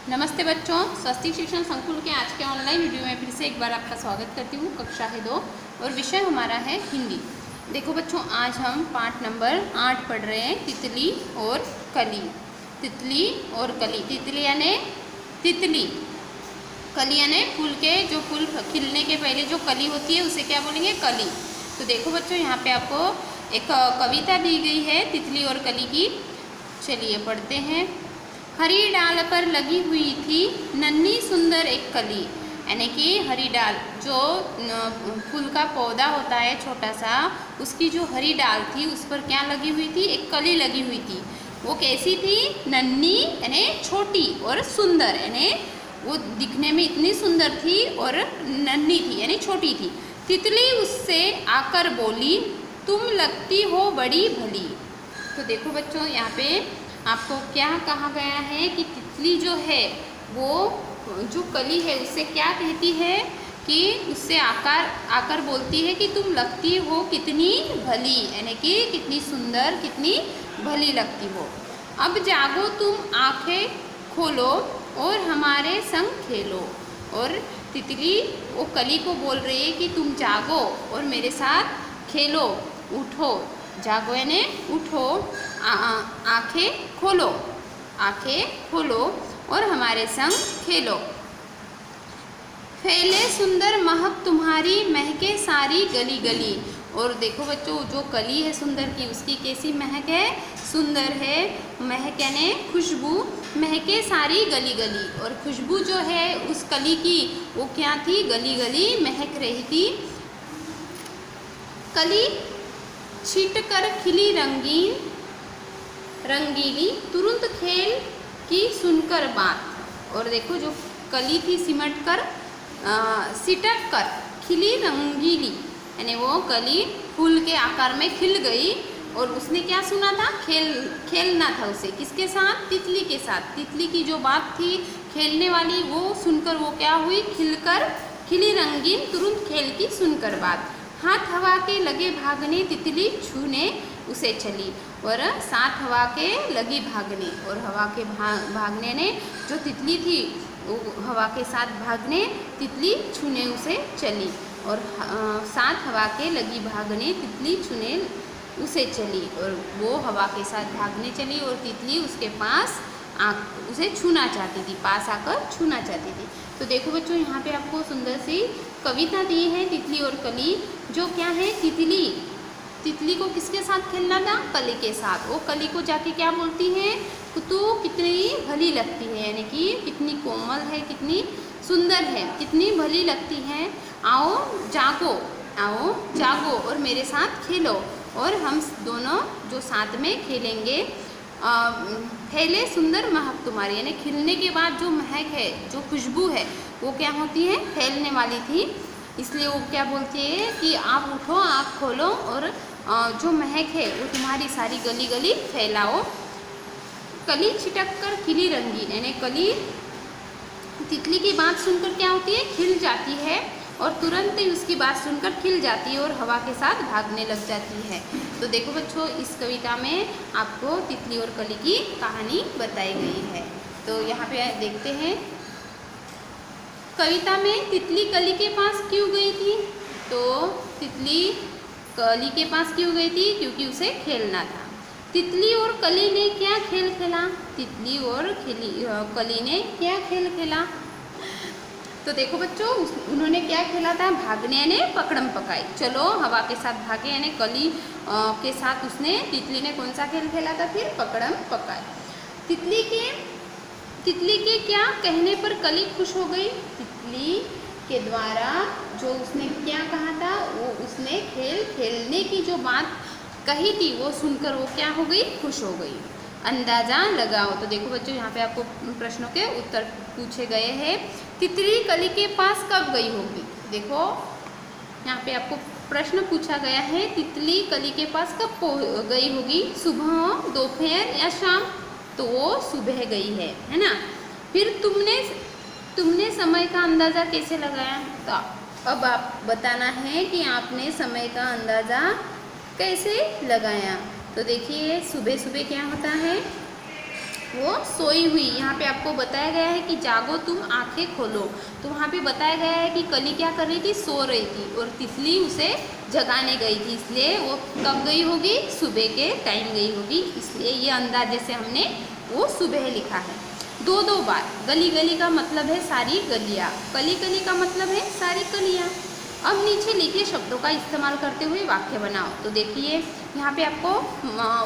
नमस्ते बच्चों, स्वस्तिक शिक्षण संकुल के आज के ऑनलाइन वीडियो में फिर से एक बार आपका स्वागत करती हूँ। कक्षा है 2 और विषय हमारा है हिंदी। देखो बच्चों, आज हम पाठ नंबर 8 पढ़ रहे हैं, तितली और कली। तितली और कली। तितली यानी तितली, कली यानी फूल के जो फूल खिलने के पहले जो कली होती है उसे क्या बोलेंगे? कली। तो देखो बच्चों, यहाँ पे आपको एक कविता दी गई है तितली और कली की। चलिए पढ़ते हैं। हरी डाल पर लगी हुई थी नन्ही सुंदर एक कली, यानी कि हरी डाल जो फूल का पौधा होता है छोटा सा, उसकी जो हरी डाल थी उस पर क्या लगी हुई थी? एक कली लगी हुई थी। वो कैसी थी? नन्ही यानी छोटी और सुंदर, यानी वो दिखने में इतनी सुंदर थी और नन्ही थी यानी छोटी थी। तितली उससे आकर बोली, तुम लगती हो बड़ी भली। तो देखो बच्चों, यहाँ पे आपको क्या कहा गया है कि तितली जो है वो जो कली है उससे क्या कहती है कि उससे आकर बोलती है कि तुम लगती हो कितनी भली, यानी कि कितनी सुंदर, कितनी भली लगती हो। अब जागो तुम आंखें खोलो और हमारे संग खेलो। और तितली वो कली को बोल रही है कि तुम जागो और मेरे साथ खेलो, उठो। जागो यानी उठो, आंखें खोलो, आंखें खोलो और हमारे संग खेलो। फैले सुंदर महक तुम्हारी, महके सारी गली गली। और देखो बच्चों, जो कली है सुंदर की, उसकी कैसी महक है? सुंदर है। महक यानी खुशबू, महके सारी गली गली। और खुशबू जो है उस कली की वो क्या थी? गली गली महक रही थी। कली छिट कर खिली रंगीन रंगीली, तुरंत खेल की सुनकर बात। और देखो, जो कली थी सिमट कर सिटक कर खिली रंगीली, यानी वो कली फूल के आकार में खिल गई। और उसने क्या सुना था? खेलना था उसे। किसके साथ? तितली के साथ। तितली की जो बात थी खेलने वाली, वो सुनकर वो क्या हुई? खिलकर खिली रंगीन, तुरंत खेल की सुनकर बात। हाथ हवा के लगे भागने, तितली छूने उसे चली। और साथ हवा के लगी भागने, और हवा के भागने ने जो तितली थी वो हवा के साथ भागने, तितली छूने उसे चली। और साथ हवा के लगी भागने, तितली छूने उसे चली। और वो हवा के साथ भागने चली और तितली उसके पास उसे छूना चाहती थी, पास आकर छूना चाहती थी। तो देखो बच्चों, यहाँ पे आपको सुंदर सी कविता दी है तितली और कली। जो क्या है? तितली को किसके साथ खेलना था? कली के साथ। वो कली को जाके क्या बोलती है? तू कितनी भली लगती है, यानी कि कितनी कोमल है, कितनी सुंदर है, कितनी भली लगती है। आओ जागो, आओ जागो और मेरे साथ खेलो, और हम दोनों जो साथ में खेलेंगे। फैले सुंदर महक तुम्हारी, यानी खिलने के बाद जो महक है, जो खुशबू है, वो क्या होती है? फैलने वाली थी। इसलिए वो क्या बोलती है कि आप उठो, आँख खोलो और जो महक है वो तुम्हारी सारी गली गली फैलाओ। कली छिटक कर खिली रंगीन, यानी कली तितली की बात सुनकर क्या होती है? खिल जाती है, और तुरंत ही उसकी बात सुनकर खिल जाती है और हवा के साथ भागने लग जाती है। तो देखो बच्चों, इस कविता में आपको तितली और कली की कहानी बताई गई है। तो यहाँ पे देखते हैं कविता में तितली कली के पास क्यों गई थी? तो तितली कली के पास क्यों गई थी? क्योंकि उसे खेलना था। तितली और कली ने क्या खेल खेला? तितली और कली ने क्या खेल खेला? तो देखो बच्चों, उन्होंने क्या खेला था? भागने यानी पकड़म पकाई। चलो हवा के साथ भागे, यानी कली के साथ उसने, तितली ने कौन सा खेल खेला था? फिर पकड़म पकाई। तितली के क्या कहने पर कली खुश हो गई? तितली के द्वारा जो उसने क्या कहा था, वो उसने खेलने की जो बात कही थी वो सुनकर वो क्या हो गई? खुश हो गई। अंदाजा लगाओ। तो देखो बच्चों, यहाँ पे आपको प्रश्नों के उत्तर पूछे गए हैं। तितली कली के पास कब गई होगी? देखो यहाँ पे आपको प्रश्न पूछा गया है, तितली कली के पास कब गई होगी? सुबह, दोपहर या शाम? तो वो सुबह गई है ना। फिर तुमने समय का अंदाज़ा कैसे लगाया? तो अब आप बताना है कि आपने समय का अंदाज़ा कैसे लगाया। तो देखिए, सुबह सुबह क्या होता है? वो सोई हुई। यहाँ पे आपको बताया गया है कि जागो तुम आंखें खोलो, तो वहाँ पे बताया गया है कि कली क्या कर रही थी, सो रही थी और तितली उसे जगाने गई थी, इसलिए वो कब गई होगी, सुबह के टाइम गई होगी, इसलिए ये अंदाजे से हमने वो सुबह लिखा है। दो दो बार। गली गली का मतलब है सारी गलियाँ, कली कली का मतलब है सारी कलियाँ। अब नीचे लिखे शब्दों का इस्तेमाल करते हुए वाक्य बनाओ। तो देखिए यहाँ पे आपको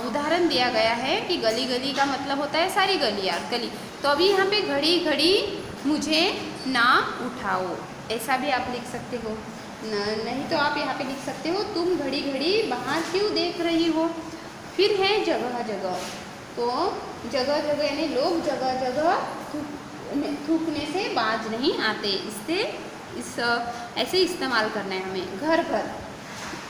उदाहरण दिया गया है कि गली गली का मतलब होता है सारी गलियाँ, गली। तो अभी यहाँ पे घड़ी घड़ी मुझे ना उठाओ, ऐसा भी आप लिख सकते हो। नहीं तो आप यहाँ पे लिख सकते हो तुम घड़ी घड़ी बाहर क्यों देख रही हो। फिर है जगह जगह, तो जगह जगह यानी लोग जगह जगह थूकने से बाज नहीं आते, इससे ऐसे इस्तेमाल करना है हमें। घर घर,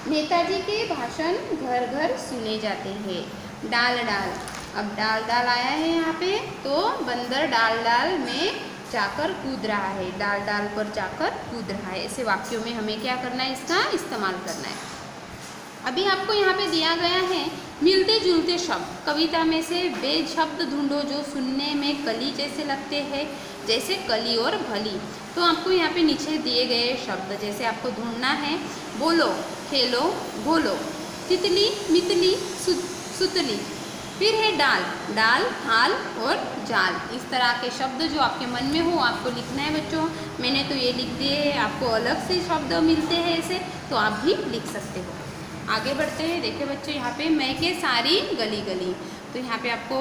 नेताजी के भाषण घर घर सुने जाते हैं। डाल डाल, अब डाल डाल आया है यहाँ पे, तो बंदर डाल डाल में जाकर कूद रहा है, डाल डाल पर जाकर कूद रहा है। ऐसे वाक्यों में हमें क्या करना है, इसका इस्तेमाल करना है। अभी आपको यहाँ पे दिया गया है मिलते जुलते शब्द। कविता में से वे शब्द ढूंढो जो सुनने में कली जैसे लगते हैं, जैसे कली और भली। तो आपको यहाँ पे नीचे दिए गए शब्द जैसे आपको ढूंढना है। बोलो, खेलो, बोलो, तितली, मितली, सुतली। फिर है डाल, डाल, हाल और जाल। इस तरह के शब्द जो आपके मन में हो आपको लिखना है बच्चों। मैंने तो ये लिख दिए हैं, आपको अलग से शब्द मिलते हैं ऐसे, तो आप भी लिख सकते हो। आगे बढ़ते हैं। देखिए बच्चों यहाँ पे महके सारी गली गली। तो यहाँ पे आपको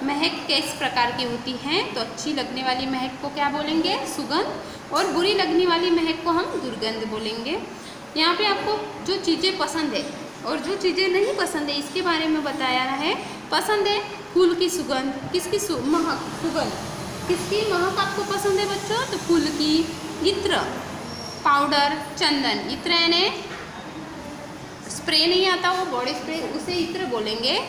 महक किस प्रकार की होती है, तो अच्छी लगने वाली महक को क्या बोलेंगे, सुगंध, और बुरी लगने वाली महक को हम दुर्गंध बोलेंगे। यहाँ पे आपको जो चीज़ें पसंद है और जो चीज़ें नहीं पसंद है इसके बारे में बताया है। पसंद है फूल की सुगंध, किसकी महक, सुगंध, किसकी महक आपको पसंद है बच्चों, तो फूल की। इत्र, पाउडर, चंदन। इत्र यानी स्प्रे नहीं आता वो बॉडी स्प्रे, उसे इत्र बोलेंगे।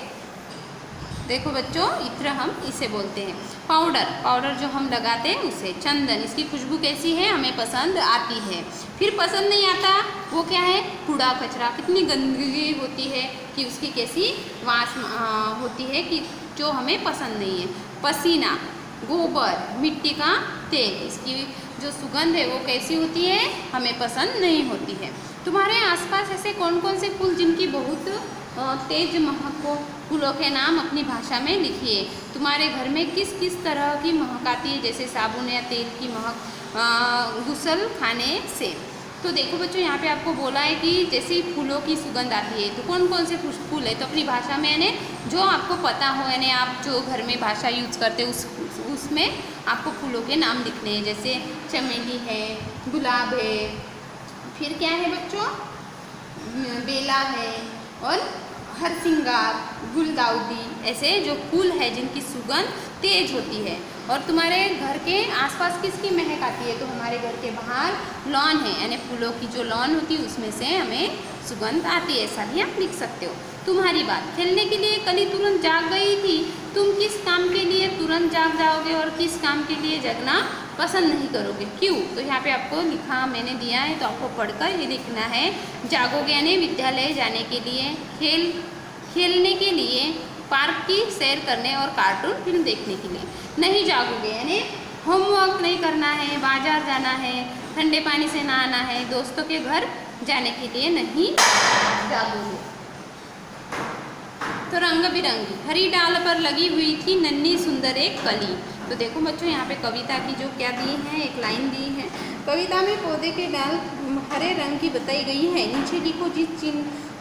देखो बच्चों इत्र हम इसे बोलते हैं। पाउडर, पाउडर जो हम लगाते हैं उसे। चंदन, इसकी खुशबू कैसी है, हमें पसंद आती है। फिर पसंद नहीं आता वो क्या है, कूड़ा कचरा, कितनी गंदगी होती है कि उसकी कैसी वास होती है कि जो हमें पसंद नहीं है। पसीना, गोबर, मिट्टी का तेल, इसकी जो सुगंध है वो कैसी होती है, हमें पसंद नहीं होती है। तुम्हारे आसपास ऐसे कौन कौन से फूल जिनकी बहुत तेज महक हो, फूलों के नाम अपनी भाषा में लिखिए। तुम्हारे घर में किस किस तरह की महक आती है, जैसे साबुन या तेल की महक गुसल खाने से। तो देखो बच्चों यहाँ पे आपको बोला है कि जैसे फूलों की सुगंध आती है, तो कौन कौन से फूल है, तो अपनी भाषा में यानी जो आपको पता हो, यानी आप जो घर में भाषा यूज़ करते हो उसमें आपको फूलों के नाम लिखने हैं। जैसे चमेली है, गुलाब है, फिर क्या है बच्चों, बेला है, और हरसिंगार, गुलदाउदी, ऐसे जो फूल है जिनकी सुगंध तेज होती है। और तुम्हारे घर के आसपास किसकी महक आती है, तो हमारे घर के बाहर लॉन है, यानी फूलों की जो लॉन होती है उसमें से हमें सुगंध आती है, ऐसा भी आप लिख सकते हो। तुम्हारी बात, खेलने के लिए कली तुरंत जाग गई थी, तुम किस काम के लिए तुरंत जाग जाओगे और किस काम के लिए जगना पसंद नहीं करोगे, क्यों। तो यहाँ पे आपको लिखा मैंने दिया है, तो आपको पढ़कर ये लिखना है। जागोगे यानी विद्यालय जाने के लिए, खेलने के लिए, पार्क की सैर करने और कार्टून फिल्म देखने के लिए। नहीं जागोगे यानी होमवर्क नहीं करना है, बाजार जाना है, ठंडे पानी से नहाना है, दोस्तों के घर जाने के लिए नहीं जागोगे। तो रंग बिरंगी, हरी डाल पर लगी हुई थी नन्ही सुंदर एक कली। तो देखो बच्चों यहाँ पे कविता की जो क्या दी है, एक लाइन दी है। कविता में पौधे के डाल हरे रंग की बताई गई है। नीचे लिखो जिस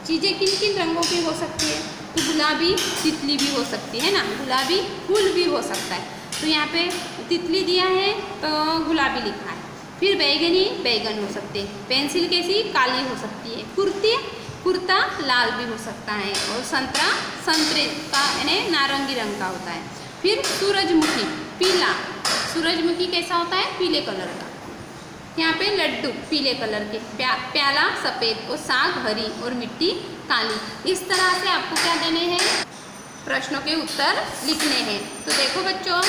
चीज़ें किन किन रंगों की हो सकती है, तो गुलाबी तितली भी हो सकती है ना, गुलाबी फूल भी हो सकता है। तो यहाँ पे तितली दिया है तो गुलाबी लिखा है। फिर बैगनी बैगन हो सकते हैं, पेंसिल कैसी काली हो सकती है, कुर्ता लाल भी हो सकता है, और संतरा संतरे का यानी नारंगी रंग का होता है। फिर सूरजमुखी पीला, सूरजमुखी कैसा होता है, पीले कलर का। यहाँ पे लड्डू पीले कलर के, प्याला सफ़ेद, और साग हरी, और मिट्टी काली। इस तरह से आपको क्या देने हैं, प्रश्नों के उत्तर लिखने हैं। तो देखो बच्चों,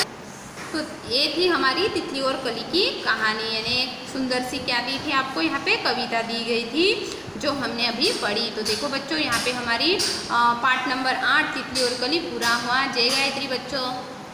तो ये थी हमारी तितली और कली की कहानी, यानी सुंदर सी क्या दी थी आपको, यहाँ पे कविता दी गई थी जो हमने अभी पढ़ी। तो देखो बच्चों यहाँ पे हमारी पार्ट नंबर 8 तितली और कली पूरा हुआ। जय गायत्री बच्चों।